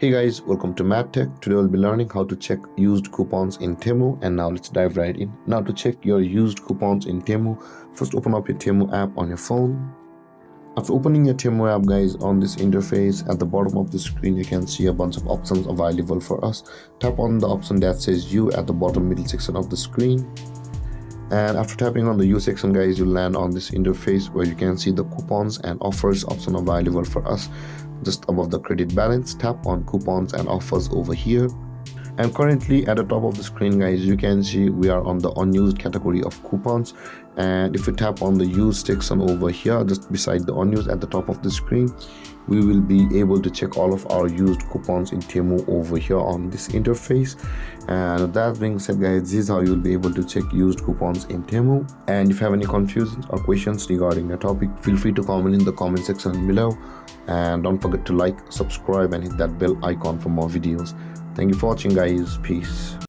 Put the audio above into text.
Hey guys, welcome to MadTech. Today we'll be learning how to check used coupons in Temu, and now let's dive right in. Now to check your used coupons in Temu, first open up your Temu app on your phone. After opening your Temu app, guys, on this interface at the bottom of the screen you can see a bunch of options available for us. Tap on the option that says U at the bottom middle section of the screen. And after tapping on the U section, guys, you'll land on this interface where you can see the coupons and offers option available for us. Just above the credit balance, tap on coupons and offers over here. And currently at the top of the screen, guys, you can see we are on the unused category of coupons. And if we tap on the used section over here, just beside the unused at the top of the screen, we will be able to check all of our used coupons in Temu over here on this interface. And that being said, guys, this is how you'll be able to check used coupons in Temu. And if you have any confusions or questions regarding the topic, feel free to comment in the comment section below. And don't forget to like, subscribe, and hit that bell icon for more videos. Thank you for watching, guys. Peace.